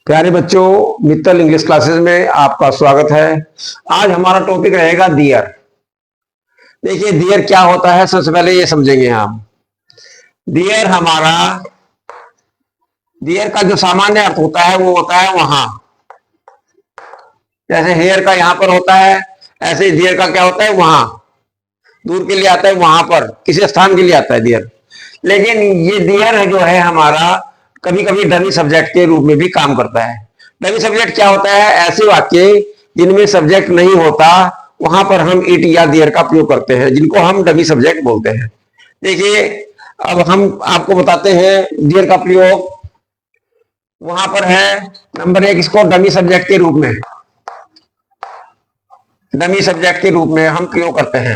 प्यारे बच्चों, Mittal English classes में आपका स्वागत है। आज हमारा टॉपिक रहेगा डियर। देखिए डियर क्या होता है, सबसे पहले ये समझेंगे हम। डियर हमारा, डियर का जो सामान्य अर्थ होता है वो होता है वहां। जैसे हेयर का यहां पर होता है, ऐसे ही डियर का क्या होता है वहां, दूर के लिए आता है, वहां पर किसी स्थान के लिए आता है डियर। लेकिन ये डियर जो है हमारा कभी कभी डमी सब्जेक्ट के रूप में भी काम करता है। डमी सब्जेक्ट क्या होता है? ऐसे वाक्य जिनमें सब्जेक्ट नहीं होता, वहां पर हम इट या डियर का प्रयोग करते हैं, जिनको हम डमी सब्जेक्ट बोलते हैं। देखिए अब हम आपको बताते हैं डियर का प्रयोग। वहां पर है नंबर एक, इसको डमी सब्जेक्ट के रूप में, डमी सब्जेक्ट के रूप में हम प्रयोग करते हैं,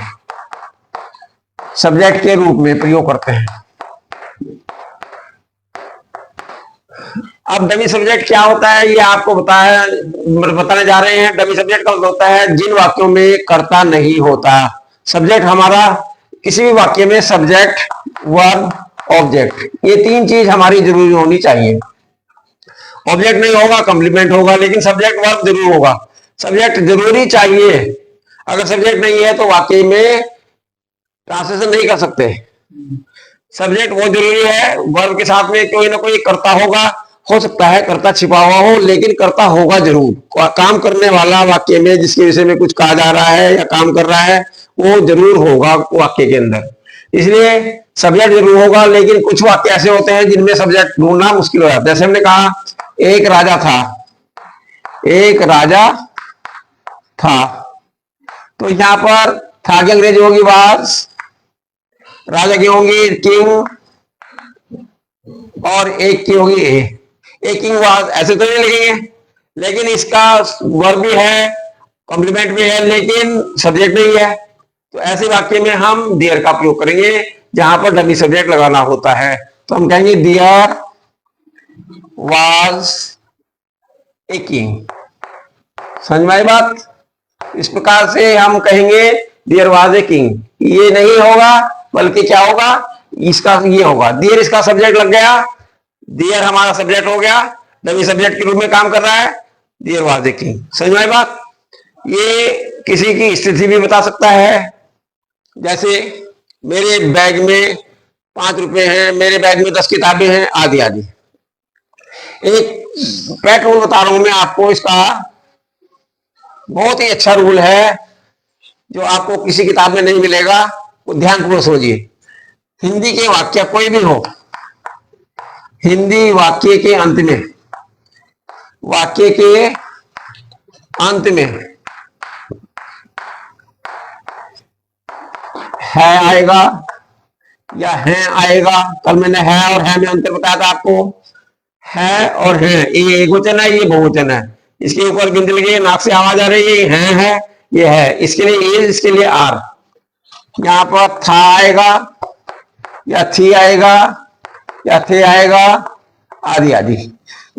सब्जेक्ट के रूप में प्रयोग करते हैं। अब डमी सब्जेक्ट क्या होता है ये आपको बताने जा रहे हैं। डमी सब्जेक्ट का मतलब होता है जिन वाक्यों में कर्ता नहीं होता। सब्जेक्ट हमारा किसी भी वाक्य में सब्जेक्ट, वर्ब, ऑब्जेक्ट, ये तीन चीज हमारी जरूरी होनी चाहिए। ऑब्जेक्ट नहीं होगा, कॉम्प्लीमेंट होगा, लेकिन सब्जेक्ट वर्ब जरूर होगा। सब्जेक्ट जरूरी चाहिए। अगर सब्जेक्ट नहीं है तो वाक्य में ट्रांसलेशन नहीं कर सकते। सब्जेक्ट वो जरूरी है, वर्ब के साथ में कोई ना कोई कर्ता होगा। हो सकता है कर्ता छिपा हुआ हो, लेकिन कर्ता होगा जरूर। काम करने वाला वाक्य में जिसके विषय में कुछ कहा जा रहा है या काम कर रहा है, वो जरूर होगा वाक्य के अंदर। इसलिए सब्जेक्ट जरूर होगा, लेकिन कुछ वाक्य ऐसे होते हैं जिनमें सब्जेक्ट ढूंढना मुश्किल हो जाता है। जैसे हमने कहा एक राजा था, एक राजा था, तो यहां पर था की अंग्रेजी होगी वाज, राजा की होगी किंग, और एक की होगी ए किंग वाज। ऐसे तो नहीं लिखेंगे, लेकिन इसका वर्ब भी है, कॉम्प्लीमेंट भी है, लेकिन सब्जेक्ट नहीं है। तो ऐसे वाक्य में हम डियर का प्रयोग करेंगे जहां पर डमी सब्जेक्ट लगाना होता है। तो हम कहेंगे डियर वाज ए किंग। समझ में आई बात? इस प्रकार से हम कहेंगे डियर वाज ए किंग। ये नहीं होगा, बल्कि क्या होगा, इसका ये होगा डियर, इसका सब्जेक्ट लग गया, डियर हमारा सब्जेक्ट हो गया, डमी सब्जेक्ट के रूप में काम कर रहा है, डियर वाज ए किंग। समझ में आई बात? ये किसी की स्थिति भी बता सकता है। जैसे मेरे बैग में 5 रुपए हैं, मेरे बैग में 10 किताबें हैं, आदि आदि। एक पेट रूल बता रहा हूं मैं आपको, इसका बहुत ही अच्छा रूल है जो आपको किसी किताब में नहीं मिलेगा। वो ध्यानपूर्वक समझिए। हिंदी के वाक्य कोई भी हो, हिंदी वाक्य के अंत में, वाक्य के अंत में है आएगा या है आएगा। कल मैंने है और है में अंतर बताया था आपको। है और है, ये एक वचन है, ये बहुवचन है। इसके ऊपर बिंदु लगे, नाक से आवाज आ रही है, ये है। इसके लिए ए, इसके लिए आर। यहां पर था आएगा या थी आएगा या थे आएगा, आदि आदि।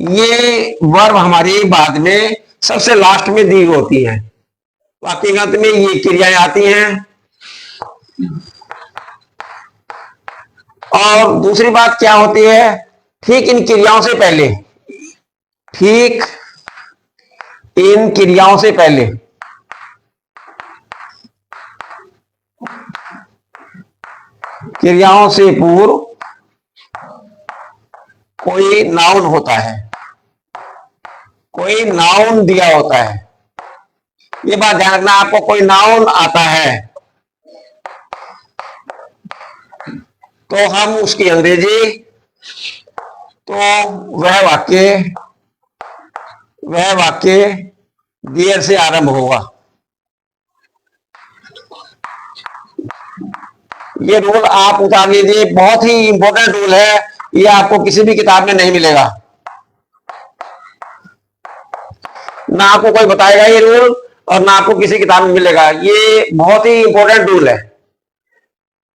ये वर्ब हमारी बाद में सबसे लास्ट में दी होती है। वाक्य के अंत में ये क्रियाएं आती हैं। और दूसरी बात क्या होती है, ठीक इन क्रियाओं से पहले, ठीक इन क्रियाओं से पहले क्रियाओं से पूर्व कोई नाउन होता है, कोई नाउन दिया होता है। ये बात ध्यान रखना, आपको कोई नाउन आता है तो हम उसकी अंग्रेजी, तो वह वाक्य डियर से आरंभ होगा। ये रूल आप उतार लीजिए, बहुत ही इंपॉर्टेंट रूल है। ये आपको किसी भी किताब में नहीं मिलेगा, ना आपको कोई बताएगा ये रूल, और ना आपको किसी किताब में मिलेगा। ये बहुत ही इंपॉर्टेंट रूल है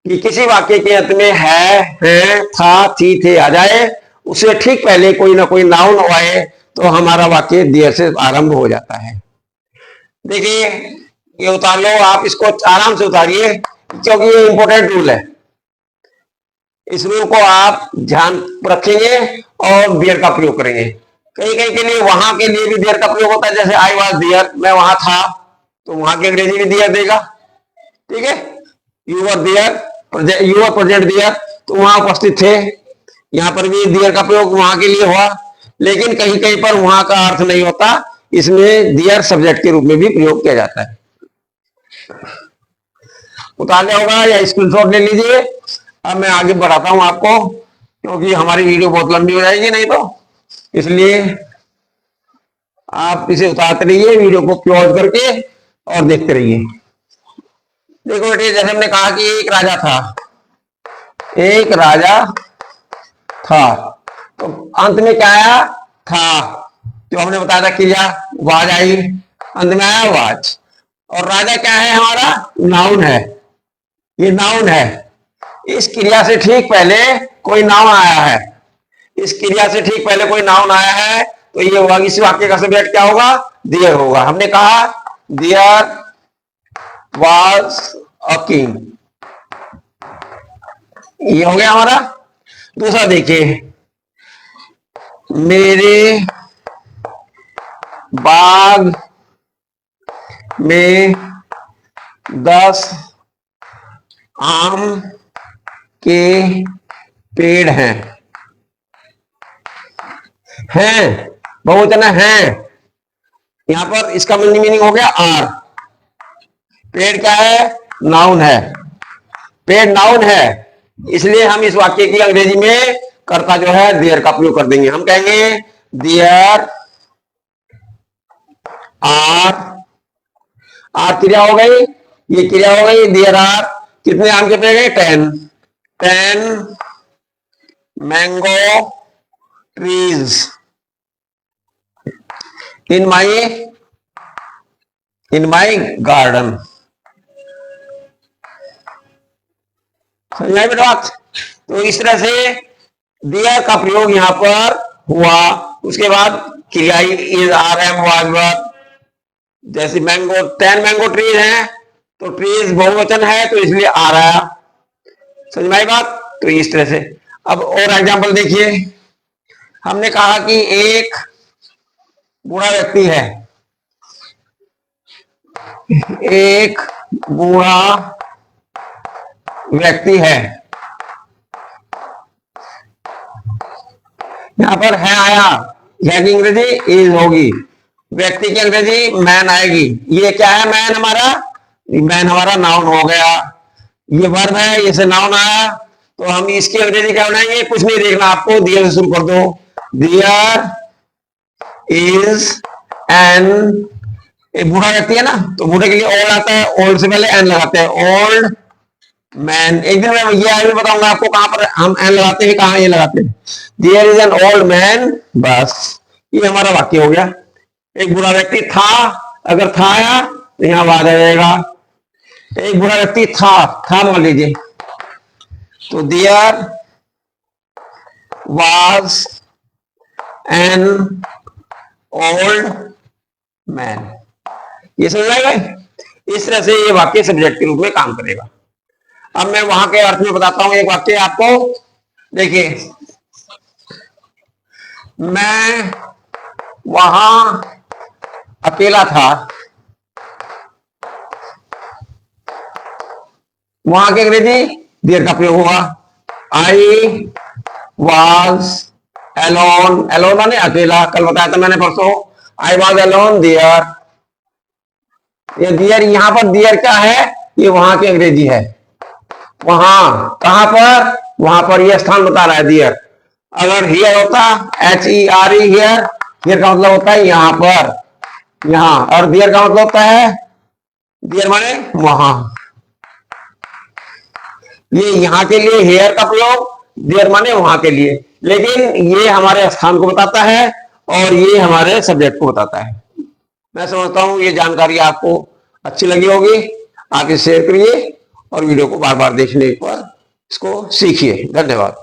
कि किसी वाक्य के अंत में है, था, थी, थे आ जाए, उससे ठीक पहले कोई ना कोई नाउन आए तो हमारा वाक्य डियर से आरंभ हो जाता है। देखिए ये उतार लो, आप इसको आराम से उतारिए, क्योंकि ये इंपॉर्टेंट रूल है। इस रूल को आप ध्यान रखेंगे और डियर का प्रयोग करेंगे। कहीं कहीं के लिए वहां के लिए भी देयर का प्रयोग होता है, जैसे आई वॉज देयर, मैं वहां था, तो वहां की अंग्रेजी भी देयर देगा। ठीक है, you were there, you were present there, तो वहां उपस्थित थे, यहां पर भी देयर का प्रयोग वहां के लिए हुआ। लेकिन कहीं कहीं पर वहां का अर्थ नहीं होता, इसमें देयर सब्जेक्ट के रूप में भी प्रयोग किया जाता है। उतारने होगा या स्क्रीनशॉट ले लीजिए। अब मैं आगे बढ़ाता हूं आपको, क्योंकि हमारी वीडियो बहुत लंबी हो जाएगी नहीं तो, इसलिए आप इसे उतारते रहिए, वीडियो को पॉज करके और देखते रहिए। देखो बेटे, जैसे हमने कहा कि एक राजा था, एक राजा था, तो अंत में क्या आया? था। जो हमने बताया था क्रिया वाज आई, अंत में आया वाज। और राजा क्या है? हमारा नाउन है, ये नाउन है। इस क्रिया से ठीक पहले कोई नाउन आया है, इस क्रिया से ठीक पहले कोई नाउन आया है, तो ये होगा, इस वाक्य का सब्जेक्ट क्या होगा? देयर होगा। हमने कहा देयर वाज अ किंग, ये हो गया हमारा। दूसरा देखिए, मेरे बाग में 10 आम के पेड़ हैं, हैं बहुवचन है, यहां पर इसका मीनिंग हो गया आर। पेड़ क्या है? नाउन है, पेड़ नाउन है, इसलिए हम इस वाक्य की अंग्रेजी में कर्ता जो है देयर का प्रयोग कर देंगे। हम कहेंगे देयर आर, आर क्रिया हो गई, ये क्रिया हो गई, देयर आर कितने आम के पेड़? 10 mango trees in my garden. समझ में बात? तो इस तरह से देयर का प्रयोग यहां पर हुआ। उसके बाद क्रिया is are am was were, जैसे मैंगो 10 मैंगो ट्रीज हैं, तो ट्रीज बहुवचन है, तो इसलिए आ रहा। समझ में आई बात? तो इस तरह से। अब और एग्जांपल देखिए, हमने कहा कि एक बूढ़ा व्यक्ति है, एक बूढ़ा व्यक्ति है, यहां पर है आया, यह की अंग्रेजी इज होगी, व्यक्ति की अंग्रेजी मैन आएगी। ये क्या है? मैन हमारा, मैन हमारा नाउन हो गया, ये वर्ब है, इसे नाउन आया, तो हम इसकी अंग्रेजी क्या बनाएंगे? कुछ नहीं देखना आपको, देयर से शुरू कर दो। देयर इज एन, एक बूढ़ा व्यक्ति है ना, तो बूढ़े के लिए ओल्ड आता है, ओल्ड से पहले एन लगाते हैं, ओल्ड मैन। एक दिन मैं ये भी बताऊंगा आपको कहां पर हम एन लगाते हैं, कहां ये लगाते हैं। There is an old man, बस ये हमारा वाक्य हो गया। एक बुरा व्यक्ति था, अगर था आया तो यहां बाद आ जाएगा। एक बुरा व्यक्ति था मान लीजिए, तो there was an old man. ये समझ आएगा? इस तरह से ये वाक्य सब्जेक्ट के रूप में काम करेगा। अब मैं वहां के अर्थ में बताता हूं एक वाक्य आपको। देखिए, मैं वहां अकेला था, वहां के अंग्रेजी देयर का प्रयोग होगा। आई वॉज एलोन, एलोन माने अकेला, कल बताया था मैंने परसों। आई वॉज एलोन देयर, ये देयर, यहां पर देयर क्या है? ये वहां की अंग्रेजी है, वहां, कहां पर? वहां पर, यह स्थान बता रहा है देयर। अगर हियर होता HERE, हियर, हियर का मतलब होता है यहां पर, यहां, और देयर का मतलब होता है, देयर माने वहां। ये यहां के लिए हेयर का प्रयोग, देयर माने वहां के लिए, लेकिन ये हमारे स्थान को बताता है और ये हमारे सब्जेक्ट को बताता है। मैं समझता हूं ये जानकारी आपको अच्छी लगी होगी। आप इसे शेयर करिए और वीडियो को बार बार देखने पर इसको सीखिए। धन्यवाद।